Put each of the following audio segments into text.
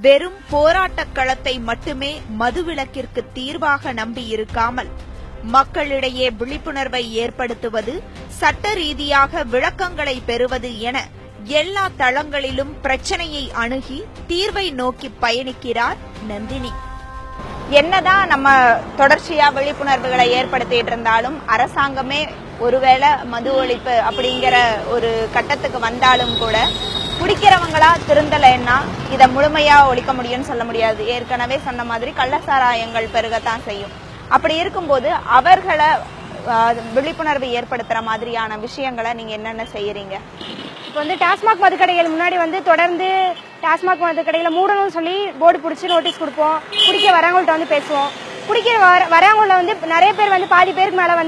வெறும் போராட்டக் களத்தை மட்டுமே மதுவிலக்கிற்கு தீர்வாக நம்பியிருக்காமல் மக்களிடையே விழிப்புணர்வை ஏற்படுத்துவது, சட்ட ரீதியாக விளக்கங்களை பெறுவது என எல்லா தளங்களிலும் பிரச்சனையை அணுகி தீர்வை நோக்கி பயணிக்கிறார் நந்தினி. என்னதான் நம்ம தொடர்ச்சியா விழிப்புணர்வுகளை ஏற்படுத்திட்டு இருந்தாலும் அரசாங்கமே ஒருவேளை மது ஒழிப்பு அப்படிங்கிற ஒரு கட்டத்துக்கு வந்தாலும் கூட குடிக்கிறவங்களா திருந்தலைன்னா இதை முழுமையா ஒழிக்க முடியும்னு சொல்ல முடியாது. ஏற்கனவே சொன்ன மாதிரி கள்ளசாராயங்கள் பெருகத்தான் செய்யும். அப்படி இருக்கும்போது அவர்களை விழிப்புணர்வு ஏற்படுத்துற மாதிரியான விஷயங்களை நீங்க என்னென்ன செய்யறீங்க? இப்போ வந்து டாஸ்மாக் மதுக்கடைகள் முன்னாடி தொடர்ந்து டாஸ்மாக் மதுக்கடைகளை மூடணும்னு சொல்லி போர்டு பிடிச்சி நோட்டீஸ் கொடுப்போம். குடிக்க வரவங்கள்ட்ட பேசுவோம். குடிக்க வரவங்கள நிறைய பேர் பாதி பேருக்கு மேல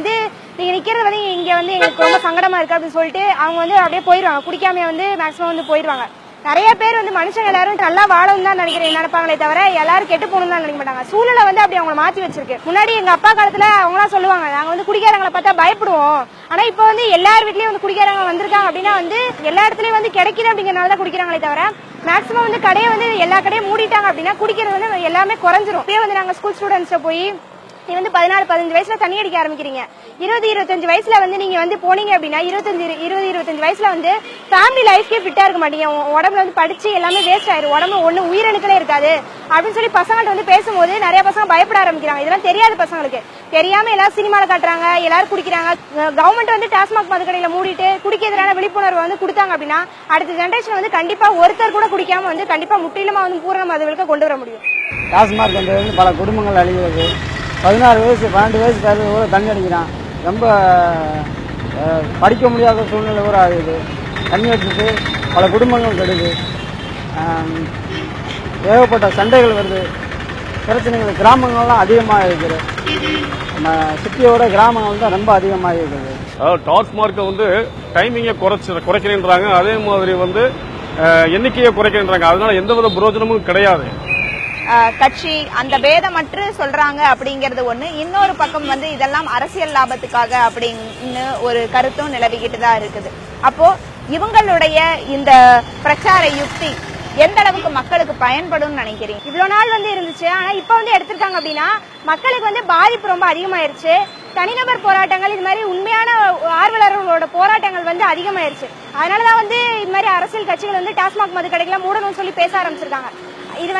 நீங்க நிக்கிறது இங்க எங்களுக்கு ரொம்ப சங்கடமா இருக்கு அப்படின்னு சொல்லிட்டு அவங்க அப்படியே போயிடுவாங்க. குடிக்காம மேக்ஸிமம் போயிடுவாங்க. நிறைய பேர் மனுஷங்க எல்லாரும் நல்லா வாழணும் தான் நினைப்பாங்களே தவிர எல்லாரும் கெட்டு போகணும் தான் நினைக்க மாட்டாங்க. சூழ்நிலை அப்படி அவங்களை மாத்தி வச்சிருக்கு. முன்னாடி எங்க அப்பா காலத்துல அவங்களாம் சொல்லுவாங்க, நாங்க குடிக்காரங்களை பார்த்தா பயப்படுவோம். ஆனா இப்ப எல்லார் வீட்லயும் குடிக்காரங்க வந்திருக்காங்க அப்படின்னா எல்லா இடத்துலயும் கிடைக்குது அப்படிங்கறதுனால தான் குடிக்கிறாங்களே தவிர மேக்ஸிமம் கடையை எல்லா கடையும் மூடிட்டாங்க அப்படின்னா குடிக்கிறது எல்லாமே குறைஞ்சிரும். இப்பயே நாங்க ஸ்கூல் ஸ்டூடெண்ட்ஸ் போய் நீ 14-15 வயசுல தண்ணி அடிக்க ஆரம்பிக்கிறீங்க. 20-25 வயசுல நீங்க போனீங்க அப்படின்னா 20-25 வயசுல ஃபேமிலி லைஃப்கே ஃபிட்டா இருக்க மாட்டீங்க. உடம்புல படிச்சு எல்லாமே வேஸ்ட் ஆயிரும். உடம்பு ஒண்ணு உயிரணுக்களே இருக்காது அப்படின்னு சொல்லி பசங்கள்ட்ட பேசும்போது நிறைய பசங்க பயப்பட ஆரம்பிக்கிறாங்க. இதெல்லாம் தெரியாது பசங்களுக்கு. தெரியாம எல்லாரும் சினிமால காட்டுறாங்க, எல்லாரும் குடிக்கிறாங்க. கவர்மெண்ட் டாஸ்மாக் மதுக்கடையில மூடிட்டு குடிக்க எதிரான விழிப்புணர்வு கொடுத்தாங்க அப்படின்னா அடுத்த ஜெனரேஷன் கண்டிப்பா ஒருத்தர் கூட குடிக்காம கண்டிப்பா முற்றிலுமா பூரண மதுவிலக்க கொண்டு வர முடியும். டாஸ்மாக் பல குடும்பங்கள் அழிகிறது. 16 வயசு 12 வயசு பேர் கூட தண்ணி அடிக்கிறான். ரொம்ப படிக்க முடியாத சூழ்நிலை கூட ஆகுது. தண்ணி அடிச்சுட்டு பல குடும்பங்கள் கெடுது. ஏகப்பட்ட சண்டைகள் வருது, பிரச்சனைகள் கிராமங்கள்லாம் அதிகமாக இருக்குது. நம்ம சிட்டியோட கிராமங்கள் தான் ரொம்ப அதிகமாக இருக்குது. டாஸ்மார்க்கை டைமிங்கை குறைக்கிறேன்றாங்க. அதே மாதிரி எண்ணிக்கையை குறைக்கிறேன்றாங்க. அதனால எந்தவித பிரயோஜனமும் கிடையாது. கட்சி அந்த பேதமற்று சொல்றாங்க அப்படிங்கறது ஒண்ணு. இன்னொரு பக்கம் இதெல்லாம் அரசியல் லாபத்துக்காக அப்படின்னு ஒரு கருத்தும் நிலவிக்கிட்டு தான் இருக்குது. அப்போ இவங்களுடைய இந்த பிரச்சார யுக்தி எந்த அளவுக்கு மக்களுக்கு பயன்படும் நினைக்கிறீங்க? இவ்வளவு நாள் இருந்துச்சு, ஆனா இப்ப எடுத்திருக்காங்க அப்படின்னா மக்களுக்கு பாதிப்பு ரொம்ப அதிகமாயிருச்சு. தனிநபர் போராட்டங்கள் இது மாதிரி உண்மையான ஆர்வலர்களோட போராட்டங்கள் அதிகமாயிருச்சு. அதனாலதான் இது மாதிரி அரசியல் கட்சிகள் டாஸ்மாக் மதுக்கடைகளை மூடணும்னு சொல்லி பேச ஆரம்பிச்சிருக்காங்க. இது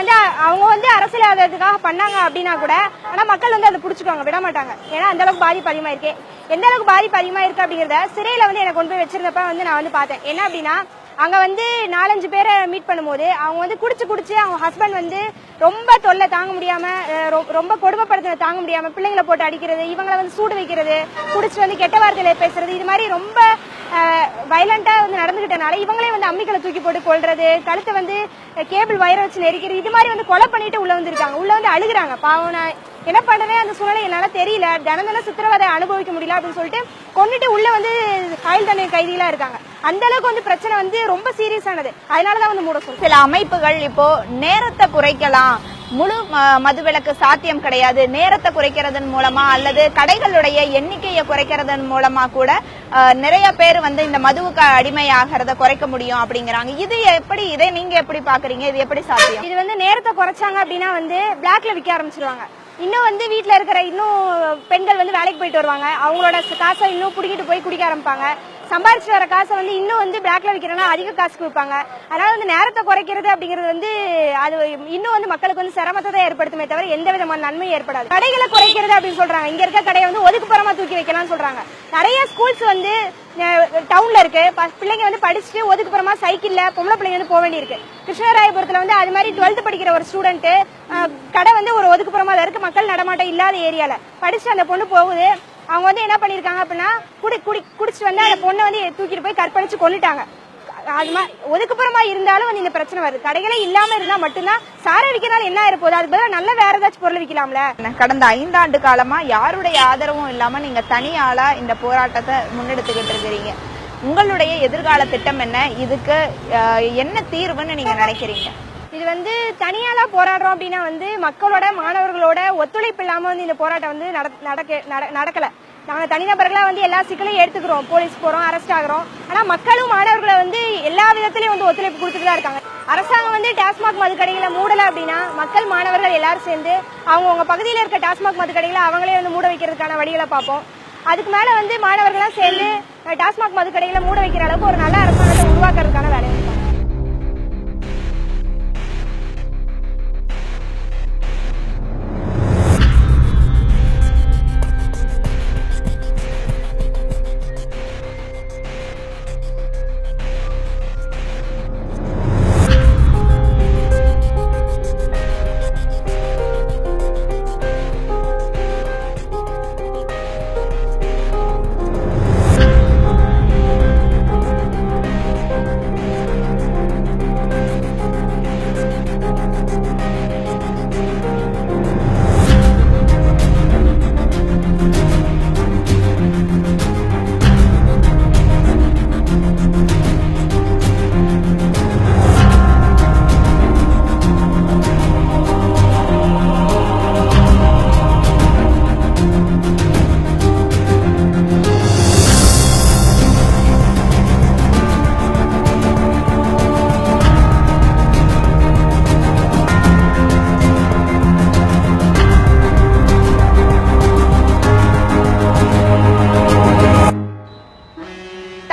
அவங்க அரசியல் ஆதரவுக்காக பண்ணாங்க அப்படின்னா கூட ஆனா மக்கள் அதை புடிச்சுக்குவாங்க, விட மாட்டாங்க. ஏன்னா அந்த அளவுக்கு பாதிப்பு அதிகமா இருக்கு. எந்த அளவுக்கு பாதிப்பு அதிகமா இருக்கு அப்படிங்கறத சிறையில எனக்கு கொண்டு போய் வச்சிருந்தப்ப நான் பார்த்தேன். என்ன அப்படின்னா அங்க 4-5 பேரை மீட் பண்ணும்போது அவங்க குடிச்சு அவங்க ஹஸ்பண்ட் ரொம்ப தொல்லை தாங்க முடியாம, ரொம்ப கொடுமைப்படுத்த தாங்க முடியாம பிள்ளைங்களை போட்டு அடிக்கிறது, இவங்களை சூடு வைக்கிறது, குடிச்சு கெட்ட வார்த்தையில பேசுறது, இது மாதிரி ரொம்ப வயலண்டா நடந்துகிட்டனால இவங்களே அம்மிகளை தூக்கி போட்டு கொள்றது, கழுத்தை கேபிள் வயரை வச்சு நெரிக்கிறது, இது மாதிரி கொலை பண்ணிட்டு உள்ள வந்திருக்காங்க. உள்ள அழுகுறாங்க. பாவம், என்ன பண்ணவே அந்த சூழ்நிலை என்னால தெரியல, தினம் சித்திரவதை அனுபவிக்க முடியல அப்படின்னு சொல்லிட்டு கொண்டுட்டு உள்ள ஆயுள் தண்டனை கைதிகளா இருக்காங்க. அந்த அளவுக்கு பிரச்சனை ரொம்ப சீரியஸானது. அதனாலதான் மூட சொல்றேன். சில அமைப்புகள் இப்போ நேரத்தை குறைக்கலாம், முழு மதுவிலக்கு சாத்தியம் கிடையாது, நேரத்தை குறைக்கிறதன் மூலமா அல்லது கடைகளுடைய எண்ணிக்கையை குறைக்கிறதன் மூலமா கூட நிறைய பேர் இந்த மதுவுக்கு அடிமையாகிறத குறைக்க முடியும் அப்படிங்கிறாங்க. இது எப்படி, இதை நீங்க எப்படி பாக்குறீங்க? இது எப்படி சாத்தியம்? இது நேரத்தை குறைச்சாங்க அப்படின்னா பிளாக்ல விற்க ஆரம்பிச்சிருவாங்க. இன்னும் வீட்டுல இருக்கிற இன்னும் பெண்கள் வேலைக்கு போயிட்டு வருவாங்க. அவங்களோட காசை இன்னும் குடிக்கிட்டு போய் குடிக்க ஆரம்பிப்பாங்க. சம்பாரிச்சு வர காசை இன்னும் பிளாக்ல விற்கிறனா அதிக காசு கொடுப்பாங்க. அதனால நேரத்தை குறைக்கிறது அப்படிங்கிறது அது இன்னும் மக்களுக்கு சிரமத்தை தான் ஏற்படுத்துமே தவிர எந்த விதமான நன்மையும் ஏற்படாது. கடைகளை குறைக்கிறது அப்படின்னு சொல்றாங்க. இங்க இருக்க கடையை ஒதுக்குப்புறமா தூக்கி வைக்கலாம் சொல்றாங்க. நிறைய ஸ்கூல்ஸ் டவுன்ல இருக்கு. பிள்ளைங்க படிச்சுட்டு ஒதுக்குப்புறமா சைக்கிள்ல பொம்பளை பிள்ளைங்க போக வேண்டியிருக்கு. கிருஷ்ணராயபுரத்துல அது மாதிரி 12th படிக்கிற ஒரு ஸ்டூடெண்ட் கடை ஒரு ஒதுக்குப்புறமா இருக்கு, மக்கள் நடமாட்டம் இல்லாத ஏரியால படிச்சுட்டு அந்த பொண்ணு போகுது. அவங்க என்ன பண்ணிருக்காங்க அப்படின்னா குடிச்சு அந்த பொண்ணை தூக்கிட்டு போய் கற்பழிச்சு கொண்டுட்டாங்க. அது மாதிரி ஒதுக்குப்புறமா இருந்தாலும் இந்த பிரச்சனை வருது. கடைகளே இல்லாம இருந்தா மட்டும்தான் சாரை விற்கிறனால என்ன இருப்போது, அதுக்கு பதிலாக நல்ல வேற ஏதாச்சும் பொருள் விற்கலாம்ல. கடந்த 5 ஆண்டு காலமா யாருடைய ஆதரவும் இல்லாம நீங்க தனியாளா இந்த போராட்டத்தை முன்னெடுத்துக்கிட்டு இருக்கிறீங்க. உங்களுடைய எதிர்கால திட்டம் என்ன? இதுக்கு என்ன தீர்வுன்னு நீங்க நினைக்கிறீங்க? இது தனியாலா போராடுறோம் அப்படின்னா மக்களோட மாணவர்களோட ஒத்துழைப்பு இல்லாம இந்த போராட்டம் நடக்கல. நாங்க தனிநபர்களா எல்லா சிக்கலையும் எடுத்துக்கிறோம், போலீஸ் போறோம், அரெஸ்ட் ஆகுறோம். ஆனா மக்களும் மாணவர்களை எல்லா விதத்திலயும் ஒத்துழைப்பு கொடுத்துட்டு தான் இருக்காங்க. அரசாங்கம் வந்து டாஸ்மாக் மதுக்கடைகளை மூடல அப்படின்னா மக்கள் மாணவர்கள் எல்லாரும் சேர்ந்து அவங்கவுங்க பகுதியில் இருக்க டாஸ்மாக் மதுக்கடைகளை அவங்களே வந்து மூட வைக்கிறதுக்கான வழிகளை பார்ப்போம். அதுக்கு மேல வந்து மாணவர்கள்லாம் சேர்ந்து டாஸ்மாக் மதுக்கடைகளை மூட வைக்கிற அளவுக்கு ஒரு நல்ல அரசாங்கத்தை உருவாக்குறதுக்கான வேலையை பார்ப்போம்.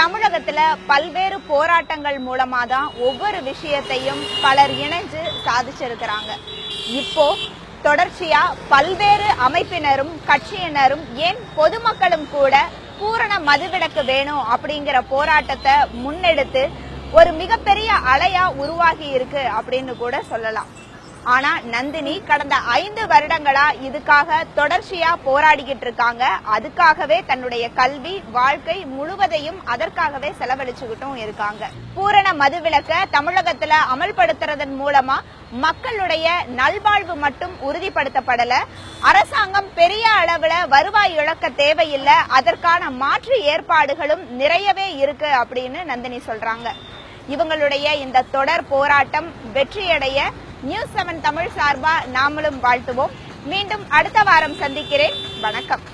தமிழகத்துல பல்வேறு போராட்டங்கள் மூலமா தான் ஒவ்வொரு விஷயத்தையும் பலர் இணைஞ்சு சாதிச்சிருக்கிறாங்க. இப்போ தொடர்ச்சியா பல்வேறு அமைப்பினரும் கட்சியினரும் ஏன் பொதுமக்களும் கூட பூரண மதுவிலக்கு வேணும் அப்படிங்கிற போராட்டத்தை முன்னெடுத்து ஒரு மிகப்பெரிய அலையா உருவாகி இருக்கு அப்படின்னு கூட சொல்லலாம். ஆனா நந்தினி கடந்த 5 வருடங்களா இதுக்காக தொடர்ச்சியா போராடிக்கிட்டு இருக்காங்க. அதுக்காகவே தன்னுடைய கல்வி வாழ்க்கை முழுவதையும் அதற்காகவே செலவழிச்சுக்கிட்டும் இருக்காங்க. பூரண மதுவிலக்க தமிழகத்துல அமல்படுத்துறதன் மூலமா மக்களுடைய நல்வாழ்வு மட்டும் உறுதிப்படுத்தப்படல, அரசாங்கம் பெரிய அளவுல வருவாய் இழக்க தேவையில்லை, அதற்கான மாற்று ஏற்பாடுகளும் நிறையவே இருக்கு அப்படின்னு நந்தினி சொல்றாங்க. இவங்களுடைய இந்த தொடர் போராட்டம் வெற்றியடைய நியூஸ் 7 தமிழ் சார்பா நாமளும் வாழ்த்துவோம். மீண்டும் அடுத்த வாரம் சந்திக்கிறேன். வணக்கம்.